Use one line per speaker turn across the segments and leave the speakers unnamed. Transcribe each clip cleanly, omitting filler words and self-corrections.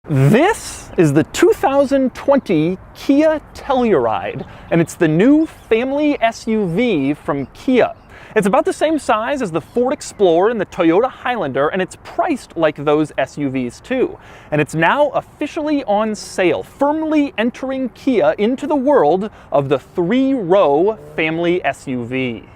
This is the 2020 Kia Telluride, and it's the new family SUV from Kia. It's about the same size as the Ford Explorer and the Toyota Highlander, and it's priced like those SUVs too. And it's now officially on sale, firmly entering Kia into the world of the three-row family SUV.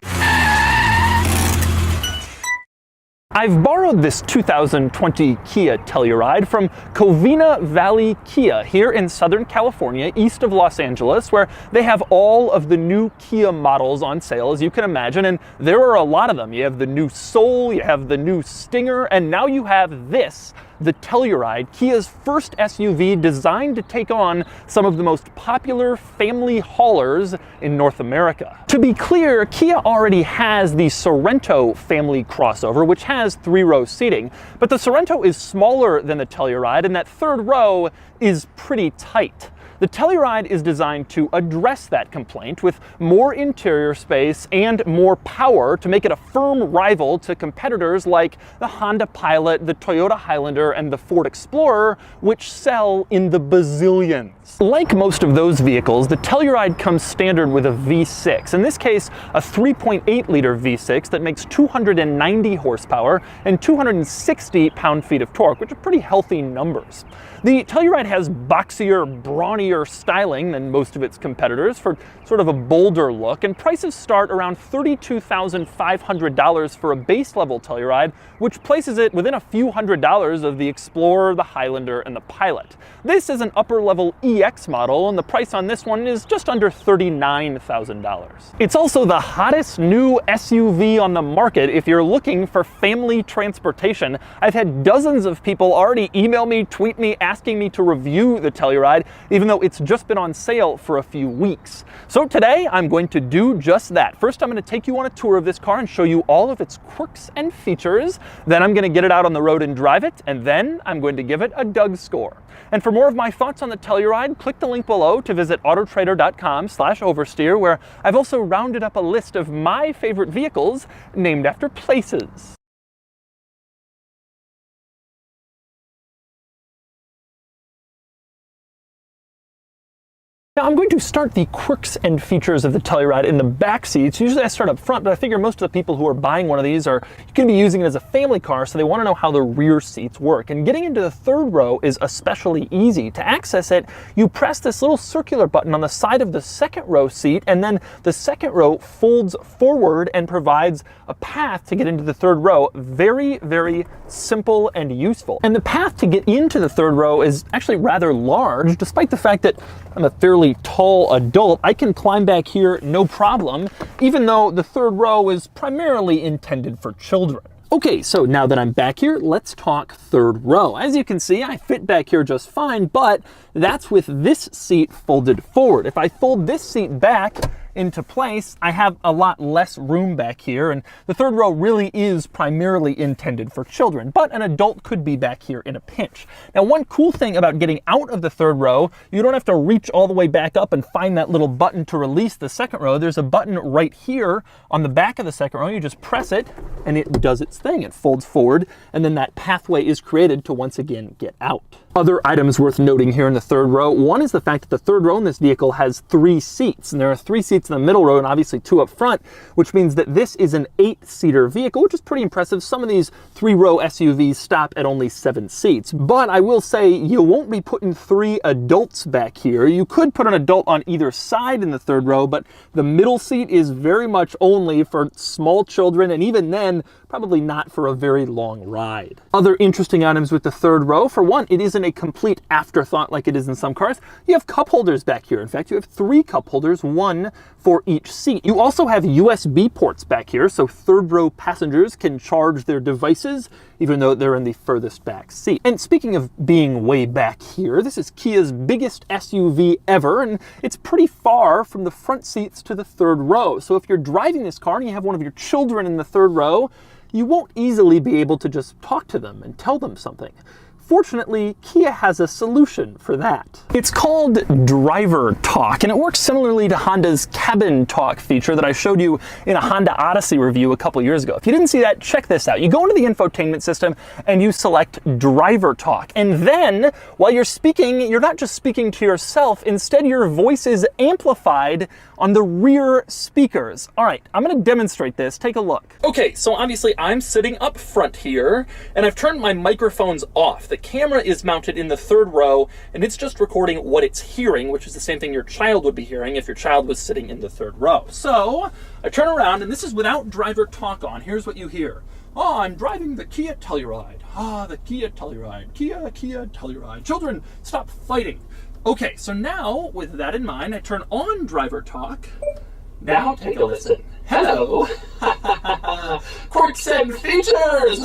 I've borrowed this 2020 Kia Telluride from Covina Valley Kia here in Southern California, east of Los Angeles, where they have all of the new Kia models on sale, as you can imagine, and there are a lot of them. You have the new Soul, you have the new Stinger, and now you have this, the Telluride, Kia's first SUV designed to take on some of the most popular family haulers in North America. To be clear, Kia already has the Sorento family crossover, which has three-row seating, but the Sorento is smaller than the Telluride, and that third row is pretty tight. The Telluride is designed to address that complaint with more interior space and more power to make it a firm rival to competitors like the Honda Pilot, the Toyota Highlander, and the Ford Explorer, which sell in the bazillions. Like most of those vehicles, the Telluride comes standard with a V6, in this case a 3.8-liter V6 that makes 290 horsepower and 260 pound-feet of torque, which are pretty healthy numbers. The Telluride has boxier, brawnier styling than most of its competitors for sort of a bolder look, and prices start around $32,500 for a base-level Telluride, which places it within a few $100s of the Explorer, the Highlander, and the Pilot. This is an upper-level EX model, and the price on this one is just under $39,000. It's also the hottest new SUV on the market if you're looking for family transportation. I've had dozens of people already email me, tweet me, asking me to review the Telluride, even though it's just been on sale for a few weeks. So today, I'm going to do just that. First, I'm going to take you on a tour of this car and show you all of its quirks and features. Then I'm going to get it out on the road and drive it, and then I'm going to give it a Doug score. And for more of my thoughts on the Telluride, click the link below to visit autotrader.com/oversteer, where I've also rounded up a list of my favorite vehicles named after places. Now I'm going to start the quirks and features of the Telluride in the back seats. Usually I start up front, but I figure most of the people who are buying one of these are going to be using it as a family car, so they want to know how the rear seats work. And getting into the third row is especially easy. To access it, you press this little circular button on the side of the second row seat, and then the second row folds forward and provides a path to get into the third row. Very, very simple and useful. And the path to get into the third row is actually rather large, despite the fact that I'm a fairly tall adult. I can climb back here no problem, even though the third row is primarily intended for children. Okay, so now that I'm back here, let's talk third row. As you can see, I fit back here just fine, but that's with this seat folded forward. If I fold this seat back into place, I have a lot less room back here, and the third row really is primarily intended for children, but an adult could be back here in a pinch. Now, one cool thing about getting out of the third row, you don't have to reach all the way back up and find that little button to release the second row. There's a button right here on the back of the second row. You just press it, and it does its thing. It folds forward, and then that pathway is created to once again get out. Other items worth noting here in the third row. One is the fact that the third row in this vehicle has 3 seats, and there are 3 seats in the middle row and obviously 2 up front, which means that this is an 8-seater vehicle, which is pretty impressive. Some of these 3-row SUVs stop at only 7 seats, but I will say you won't be putting 3 adults back here. You could put an adult on either side in the third row, but the middle seat is very much only for small children, and even then, probably not for a very long ride. Other interesting items with the third row. For one, it isn't a complete afterthought like it is in some cars. You have cup holders back here. In fact, you have 3 cup holders, 1 for each seat. You also have USB ports back here, so third row passengers can charge their devices even though they're in the furthest back seat. And speaking of being way back here, this is Kia's biggest SUV ever, and it's pretty far from the front seats to the third row. So if you're driving this car and you have one of your children in the third row, you won't easily be able to just talk to them and tell them something. fortunately, Kia has a solution for that. It's called Driver Talk, and it works similarly to Honda's Cabin Talk feature that I showed you in a Honda Odyssey review a couple years ago. If you didn't see that, check this out. You go into the infotainment system and you select Driver Talk, and then while you're speaking, you're not just speaking to yourself, instead your voice is amplified on the rear speakers. All right, I'm gonna demonstrate this. Take a look. Okay, so obviously I'm sitting up front here, and I've turned my microphones off. The camera is mounted in the third row, and it's just recording what it's hearing, which is the same thing your child would be hearing if your child was sitting in the third row. So I turn around, and this is without Driver Talk on. Here's what you hear. Oh, I'm driving the Kia Telluride. Ah, the Kia Telluride. Kia Telluride. Children, stop fighting. Okay, so now, with that in mind, I turn on Driver Talk. Now take a listen. Hello. Quirks and features.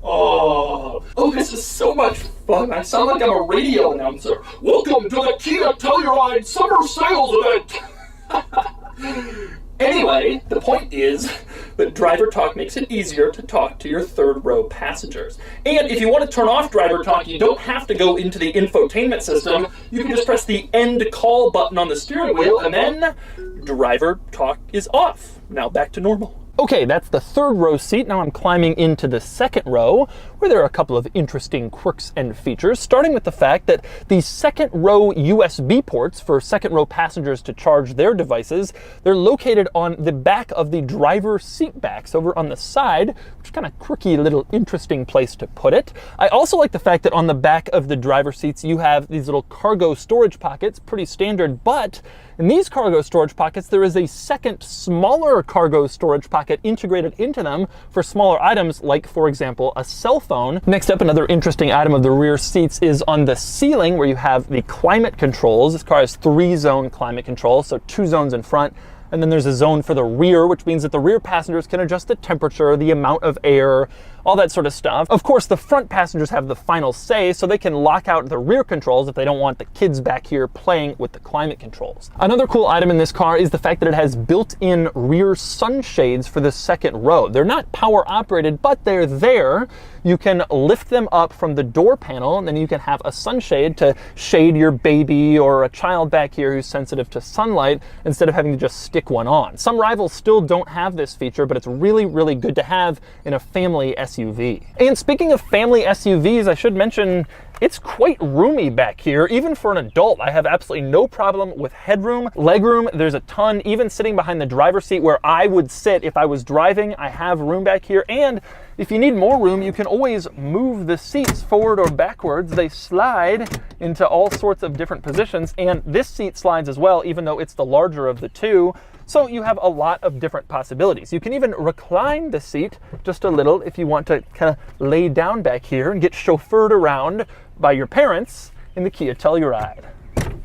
Oh, this is so much fun. I sound like I'm a radio announcer. Welcome to the Kia Telluride Summer Sales Event. Anyway, the point is that Driver Talk makes it easier to talk to your third row passengers. And if you want to turn off Driver Talk, you don't have to go into the infotainment system. You can just press the end call button on the steering wheel, and then Driver Talk is off. Now back to normal. Okay, that's the third row seat. Now I'm climbing into the second row, where there are a couple of interesting quirks and features, starting with the fact that the second row USB ports for second row passengers to charge their devices, they're located on the back of the driver seat backs over on the side, which is kind of quirky, little interesting place to put it. I also like the fact that on the back of the driver seats, you have these little cargo storage pockets, pretty standard, but in these cargo storage pockets, there is a second smaller cargo storage pocket integrated into them for smaller items like, for example, a cell phone. Next up, another interesting item of the rear seats is on the ceiling where you have the climate controls. This car has 3-zone climate control, so 2 zones in front. And then there's a zone for the rear, which means that the rear passengers can adjust the temperature, the amount of air, all that sort of stuff. Of course, the front passengers have the final say, so they can lock out the rear controls if they don't want the kids back here playing with the climate controls. Another cool item in this car is the fact that it has built-in rear sunshades for the second row. They're not power operated, but they're there. You can lift them up from the door panel, and then you can have a sunshade to shade your baby or a child back here who's sensitive to sunlight instead of having to just stick one on. Some rivals still don't have this feature, but it's really, really good to have in a family SUV. And speaking of family SUVs, I should mention it's quite roomy back here. Even for an adult, I have absolutely no problem with headroom. Legroom, there's a ton. Even sitting behind the driver's seat where I would sit if I was driving, I have room back here. And if you need more room, you can always move the seats forward or backwards. They slide into all sorts of different positions, and this seat slides as well, even though it's the larger of the two. So you have a lot of different possibilities. You can even recline the seat just a little if you want to kind of lay down back here and get chauffeured around by your parents in the Kia Telluride.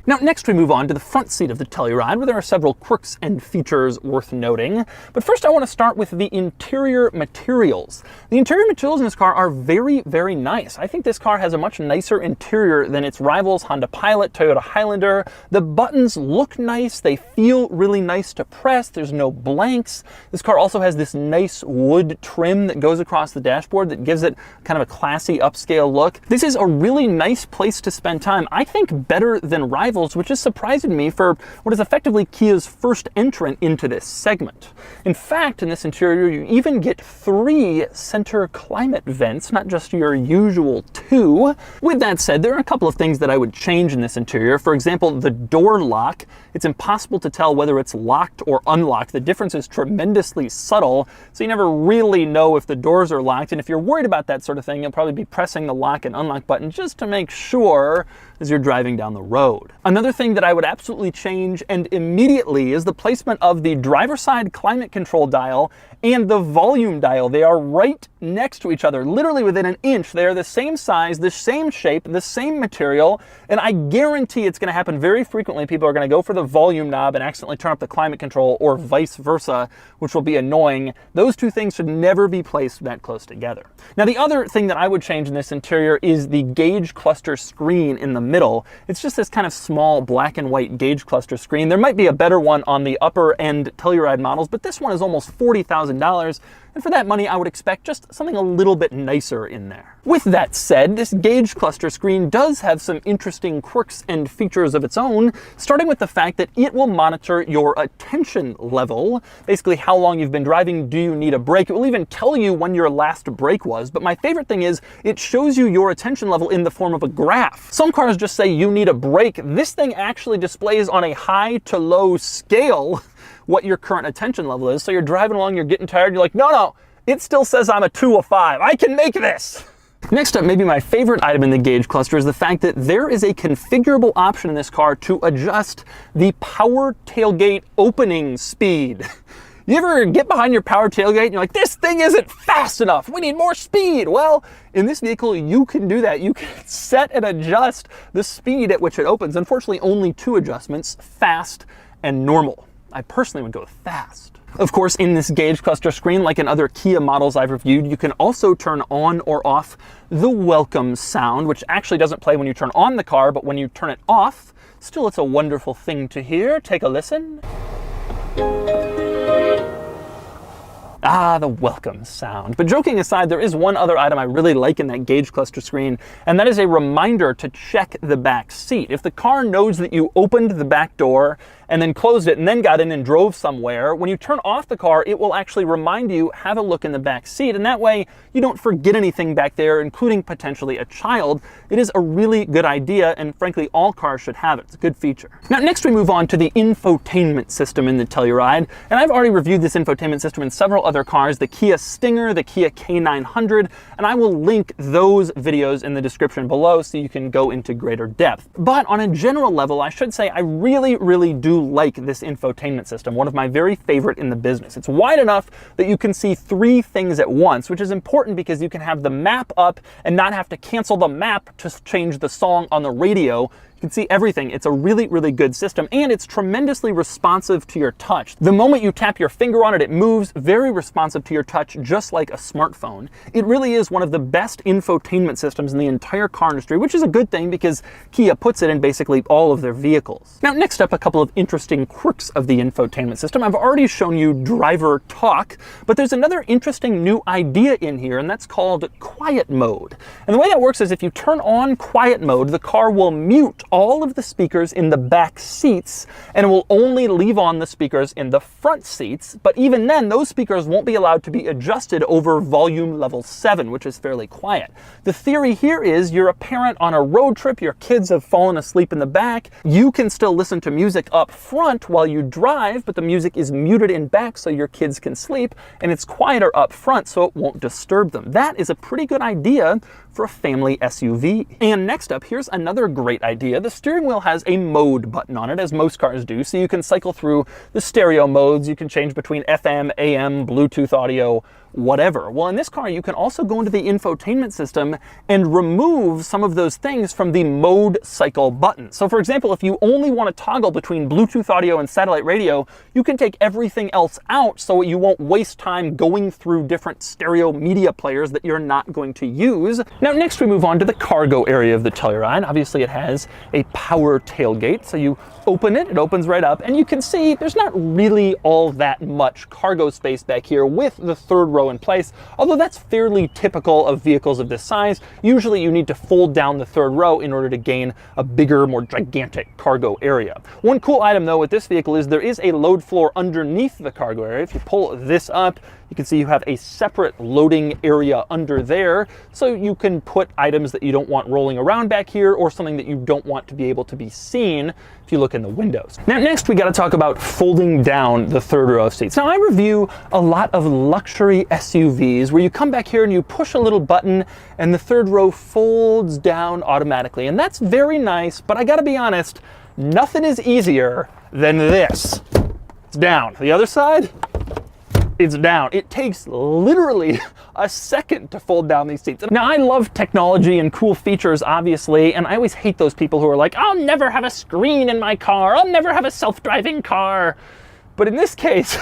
Now, next we move on to the front seat of the Telluride, where there are several quirks and features worth noting. But first I want to start with the interior materials. The interior materials in this car are very, very nice. I think this car has a much nicer interior than its rivals, Honda Pilot, Toyota Highlander. The buttons look nice. They feel really nice to press. There's no blanks. This car also has this nice wood trim that goes across the dashboard that gives it kind of a classy upscale look. This is a really nice place to spend time. I think better than rivals, which is surprising me for what is effectively Kia's first entrant into this segment. In fact, in this interior, you even get 3 center climate vents, not just your usual 2. With that said, there are a couple of things that I would change in this interior. For example, the door lock. It's impossible to tell whether it's locked or unlocked. The difference is tremendously subtle, so you never really know if the doors are locked. And if you're worried about that sort of thing, you'll probably be pressing the lock and unlock button just to make sure as you're driving down the road. Another thing that I would absolutely change, and immediately, is the placement of the driver's side climate control dial and the volume dial. They are right next to each other, literally within an inch. They are the same size, the same shape, the same material, and I guarantee it's going to happen very frequently. People are going to go for the volume knob and accidentally turn up the climate control, or vice versa, which will be annoying. Those two things should never be placed that close together. Now, the other thing that I would change in this interior is the gauge cluster screen in the middle. It's just this kind of small black and white gauge cluster screen. There might be a better one on the upper end Telluride models, but this one is almost $40,000. And for that money, I would expect just something a little bit nicer in there. With that said, this gauge cluster screen does have some interesting quirks and features of its own, starting with the fact that it will monitor your attention level. Basically, how long you've been driving, do you need a break? It will even tell you when your last break was. But my favorite thing is it shows you your attention level in the form of a graph. Some cars just say you need a break. This thing actually displays on a high to low scale what your current attention level is. So you're driving along, you're getting tired, you're like, no, it still says I'm a 2 of 5. I can make this. Next up, maybe my favorite item in the gauge cluster is the fact that there is a configurable option in this car to adjust the power tailgate opening speed. You ever get behind your power tailgate and you're like, this thing isn't fast enough, we need more speed? Well, in this vehicle, you can do that. You can set and adjust the speed at which it opens. Unfortunately, only 2 adjustments, fast and normal. I personally would go with fast. Of course, in this gauge cluster screen, like in other Kia models I've reviewed, you can also turn on or off the welcome sound, which actually doesn't play when you turn on the car, but when you turn it off, still it's a wonderful thing to hear. Take a listen. Ah, the welcome sound. But joking aside, there is one other item I really like in that gauge cluster screen, and that is a reminder to check the back seat. If the car knows that you opened the back door and then closed it and then got in and drove somewhere, when you turn off the car, it will actually remind you, have a look in the back seat, and that way you don't forget anything back there, including potentially a child. It is a really good idea, and frankly, all cars should have it. It's a good feature. Now, next we move on to the infotainment system in the Telluride, and I've already reviewed this infotainment system in several other cars, the Kia Stinger, the Kia K900, and I will link those videos in the description below so you can go into greater depth. But on a general level, I should say I really do like this infotainment system, one of my very favorite in the business. It's wide enough that you can see 3 things at once, which is important because you can have the map up and not have to cancel the map to change the song on the radio. You can see everything. It's a really good system, and it's tremendously responsive to your touch. The moment you tap your finger on it, it moves, very responsive to your touch, just like a smartphone. It really is one of the best infotainment systems in the entire car industry, which is a good thing because Kia puts it in basically all of their vehicles. Now, next up, a couple of interesting quirks of the infotainment system. I've already shown you driver talk, but there's another interesting new idea in here, and that's called quiet mode. And the way that works is if you turn on quiet mode, the car will mute all of the speakers in the back seats, and it will only leave on the speakers in the front seats. But even then, those speakers won't be allowed to be adjusted over volume level 7, which is fairly quiet. The theory here is you're a parent on a road trip, your kids have fallen asleep in the back, you can still listen to music up front while you drive, but the music is muted in back so your kids can sleep, and it's quieter up front so it won't disturb them. That is a pretty good idea for a family SUV. And next up, here's another great idea. The steering wheel has a mode button on it, as most cars do, so you can cycle through the stereo modes, you can change between FM, AM, Bluetooth audio, whatever. Well, in this car, you can also go into the infotainment system and remove some of those things from the mode cycle button. So for example, if you only want to toggle between Bluetooth audio and satellite radio, you can take everything else out so you won't waste time going through different stereo media players that you're not going to use. Now, next we move on to the cargo area of the Telluride. Obviously, it has a power tailgate, so you open it, it opens right up, and you can see there's not really all that much cargo space back here with the 3rd row in place, although that's fairly typical of vehicles of this size. Usually you need to fold down the 3rd row in order to gain a bigger, more gigantic cargo area. One cool item though with this vehicle is there is a load floor underneath the cargo area. If you pull this up, you can see you have a separate loading area under there, so you can put items that you don't want rolling around back here or something that you don't want to be able to be seen if you look in the windows. Now, next we got to talk about folding down the 3rd row of seats. Now, I review a lot of luxury SUVs where you come back here and you push a little button and the 3rd row folds down automatically, and that's very nice, but I gotta be honest, nothing is easier than this. It's down. The other side, it's down. It takes literally a second to fold down these seats. Now, I love technology and cool features, obviously, and I always hate those people who are like, I'll never have a screen in my car, I'll never have a self-driving car. But in this case,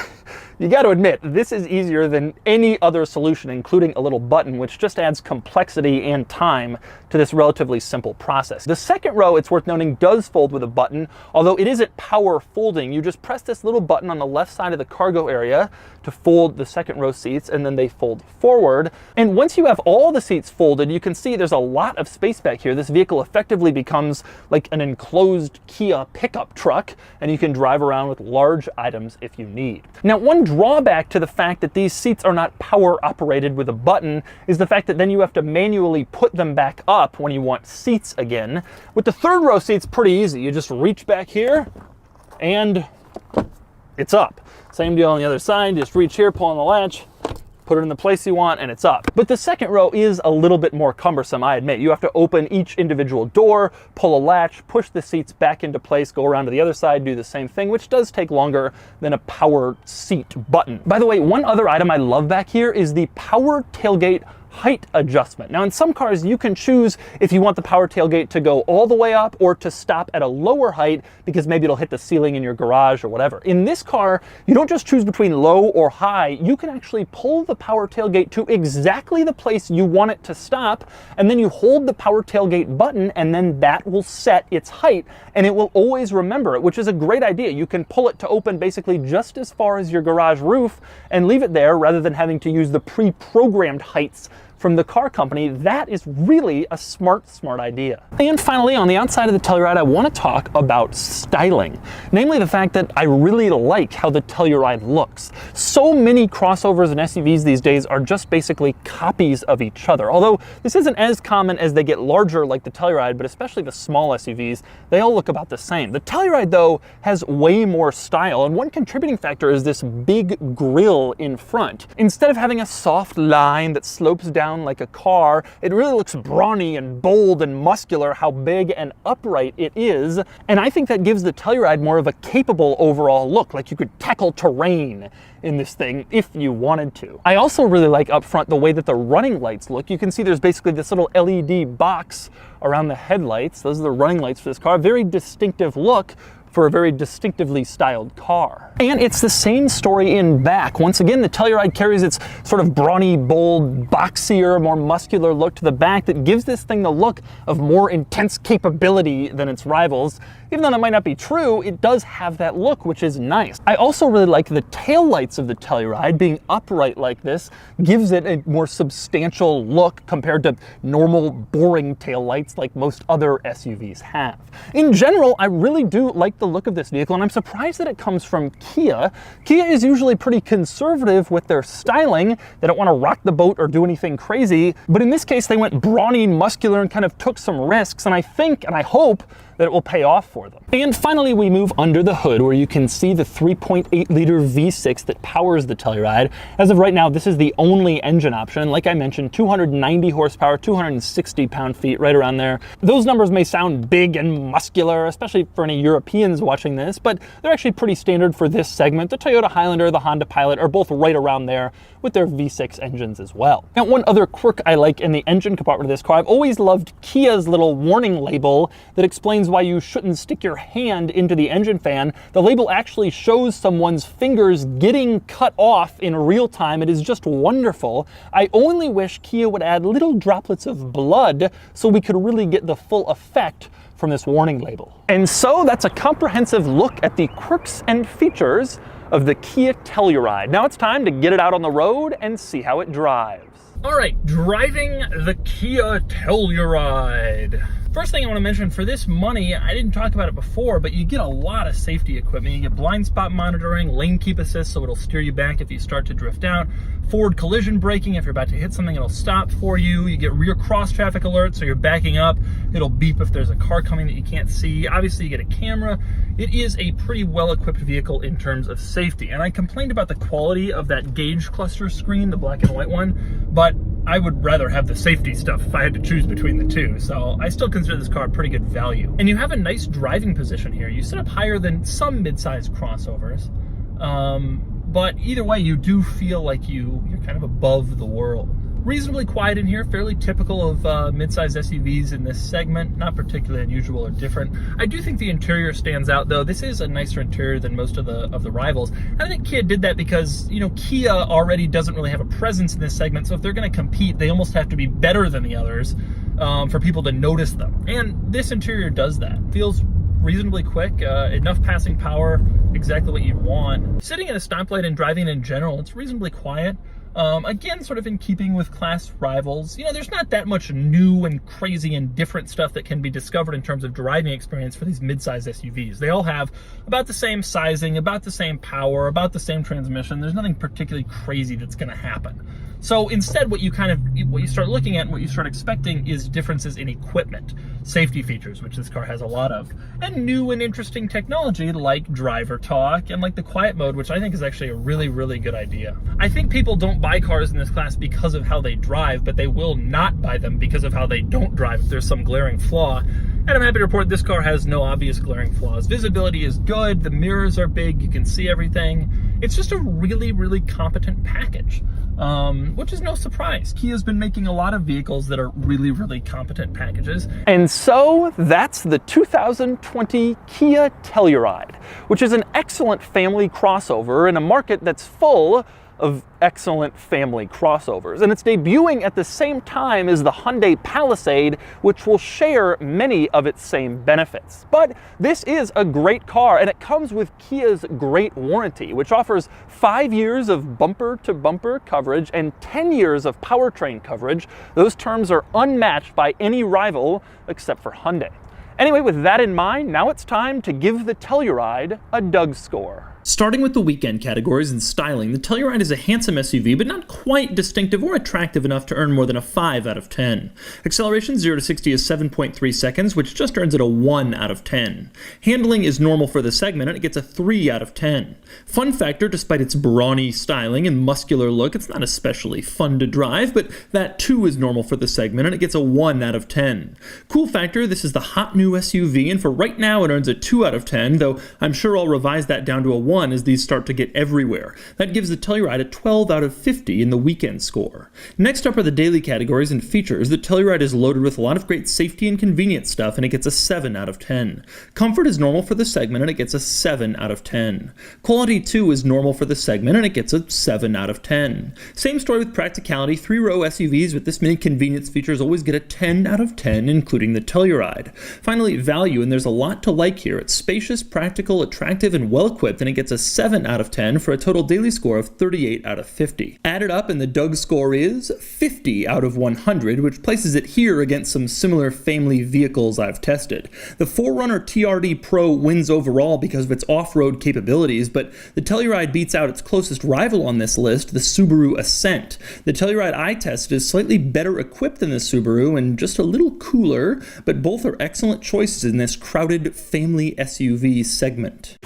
You got to admit, this is easier than any other solution, including a little button, which just adds complexity and time to this relatively simple process. The second row, it's worth noting, does fold with a button, although it isn't power folding. You just press this little button on the left side of the cargo area to fold the second row seats, and then they fold forward. And once you have all the seats folded, you can see there's a lot of space back here. This vehicle effectively becomes like an enclosed Kia pickup truck, and you can drive around with large items if you need. Now, one drawback to the fact that these seats are not power operated with a button is the fact that then you have to manually put them back up when you want seats again. With the third row seats, pretty easy. You just reach back here and it's up. Same deal on the other side. Just reach here, pull on the latch, put it in the place you want, and it's up. But the second row is a little bit more cumbersome, I admit. You have to open each individual door, pull a latch, push the seats back into place, go around to the other side, do the same thing, which does take longer than a power seat button. By the way, one other item I love back here is the power tailgate height adjustment. Now, in some cars, you can choose if you want the power tailgate to go all the way up or to stop at a lower height because maybe it'll hit the ceiling in your garage or whatever. In this car, you don't just choose between low or high. You can actually pull the power tailgate to exactly the place you want it to stop, and then you hold the power tailgate button, and then that will set its height, and it will always remember it, which is a great idea. You can pull it to open basically just as far as your garage roof and leave it there rather than having to use the pre-programmed heights from the car company. That is really a smart idea. And finally, on the outside of the Telluride, I want to talk about styling. Namely, the fact that I really like how the Telluride looks. So many crossovers and SUVs these days are just basically copies of each other. Although this isn't as common as they get larger like the Telluride, but especially the small SUVs, they all look about the same. The Telluride, though, has way more style, and one contributing factor is this big grille in front. Instead of having a soft line that slopes down like a car, it really looks brawny and bold and muscular how big and upright it is, and I think that gives the Telluride more of a capable overall look, like you could tackle terrain in this thing if you wanted to. I also really like up front the way that the running lights look. You can see there's basically this little LED box around the headlights. Those are the running lights for this car. Very distinctive look for a very distinctively styled car. And it's the same story in back. Once again, the Telluride carries its sort of brawny, bold, boxier, more muscular look to the back that gives this thing the look of more intense capability than its rivals. Even though that might not be true, it does have that look, which is nice. I also really like the taillights of the Telluride. Being upright like this gives it a more substantial look compared to normal, boring taillights like most other SUVs have. In general, I really do like the look of this vehicle, and I'm surprised that it comes from Kia. Kia is usually pretty conservative with their styling. They don't want to rock the boat or do anything crazy, but in this case, they went brawny, muscular, and kind of took some risks, and I think, and I hope, that it will pay off for them. And finally, we move under the hood where you can see the 3.8 liter V6 that powers the Telluride. As of right now, this is the only engine option. Like I mentioned, 290 horsepower, 260 pound-feet, right around there. Those numbers may sound big and muscular, especially for any Europeans watching this, but they're actually pretty standard for this segment. The Toyota Highlander, the Honda Pilot are both right around there with their V6 engines as well. Now, one other quirk I like in the engine compartment of this car, I've always loved Kia's little warning label that explains why you shouldn't stick your hand into the engine fan. The label actually shows someone's fingers getting cut off in real time. It is just wonderful. I only wish Kia would add little droplets of blood so we could really get the full effect from this warning label. And so that's a comprehensive look at the quirks and features of the Kia Telluride. Now it's time to get it out on the road and see how it drives. All right, driving the Kia Telluride. First thing I want to mention, for this money, I didn't talk about it before, but you get a lot of safety equipment. You get blind spot monitoring, lane keep assist, so it'll steer you back if you start to drift out, forward collision braking, if you're about to hit something, it'll stop for you. You get rear cross traffic alert, so you're backing up. It'll beep if there's a car coming that you can't see. Obviously, you get a camera. It is a pretty well-equipped vehicle in terms of safety, and I complained about the quality of that gauge cluster screen, the black and white one, but I would rather have the safety stuff if I had to choose between the two, so I still consider this car pretty good value. And you have a nice driving position here. You sit up higher than some mid-size crossovers, but either way, you do feel like you're kind of above the world. Reasonably quiet in here, fairly typical of midsize SUVs in this segment, not particularly unusual or different. I do think the interior stands out though. This is a nicer interior than most of the rivals. I think Kia did that because, you know, Kia already doesn't really have a presence in this segment, so if they're going to compete, they almost have to be better than the others for people to notice them. And this interior does that. Feels reasonably quick, enough passing power, exactly what you'd want. Sitting at a stoplight and driving in general, it's reasonably quiet. Again, sort of in keeping with class rivals. You know, there's not that much new and crazy and different stuff that can be discovered in terms of driving experience for these mid-size SUVs. They all have about the same sizing, about the same power, about the same transmission. There's nothing particularly crazy that's going to happen. So instead, what you start looking at and what you start expecting is differences in equipment, safety features, which this car has a lot of, and new and interesting technology like driver talk and like the quiet mode, which I think is actually a really, really good idea. I think people don't buy cars in this class because of how they drive, but they will not buy them because of how they don't drive if there's some glaring flaw. And I'm happy to report this car has no obvious glaring flaws. Visibility is good, the mirrors are big, you can see everything. It's just a really, really competent package, which is no surprise. Kia's been making a lot of vehicles that are really, really competent packages. And so that's the 2020 Kia Telluride, which is an excellent family crossover in a market that's full of excellent family crossovers. And it's debuting at the same time as the Hyundai Palisade, which will share many of its same benefits. But this is a great car, and it comes with Kia's great warranty, which offers 5 years of bumper-to-bumper coverage and 10 years of powertrain coverage. Those terms are unmatched by any rival except for Hyundai. Anyway, with that in mind, now it's time to give the Telluride a Doug score. Starting with the weekend categories and styling, the Telluride is a handsome SUV, but not quite distinctive or attractive enough to earn more than a 5 out of 10. Acceleration 0 to 60 is 7.3 seconds, which just earns it a 1 out of 10. Handling is normal for the segment, and it gets a 3 out of 10. Fun factor, despite its brawny styling and muscular look, it's not especially fun to drive, but that too is normal for the segment, and it gets a 1 out of 10. Cool factor, this is the hot new SUV, and for right now it earns a 2 out of 10, though I'm sure I'll revise that down to a 1 as these start to get everywhere. That gives the Telluride a 12 out of 50 in the weekend score. Next up are the daily categories and features. The Telluride is loaded with a lot of great safety and convenience stuff, and it gets a 7 out of 10. Comfort is normal for the segment, and it gets a 7 out of 10. Quality 2 is normal for the segment, and it gets a 7 out of 10. Same story with practicality. 3-row SUVs with this many convenience features always get a 10 out of 10, including the Telluride. Finally, value, and there's a lot to like here. It's spacious, practical, attractive, and well-equipped, and it gets a 7 out of 10 for a total daily score of 38 out of 50. Added up, and the Doug score is 50 out of 100, which places it here against some similar family vehicles I've tested. The 4Runner TRD Pro wins overall because of its off-road capabilities, but the Telluride beats out its closest rival on this list, the Subaru Ascent. The Telluride I tested is slightly better equipped than the Subaru and just a little cooler, but both are excellent choices in this crowded family SUV segment.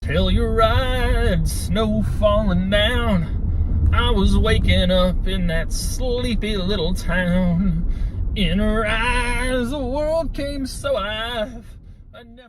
Telluride, snow falling down. I was waking up in that sleepy little town. In her eyes, the world came so alive. I never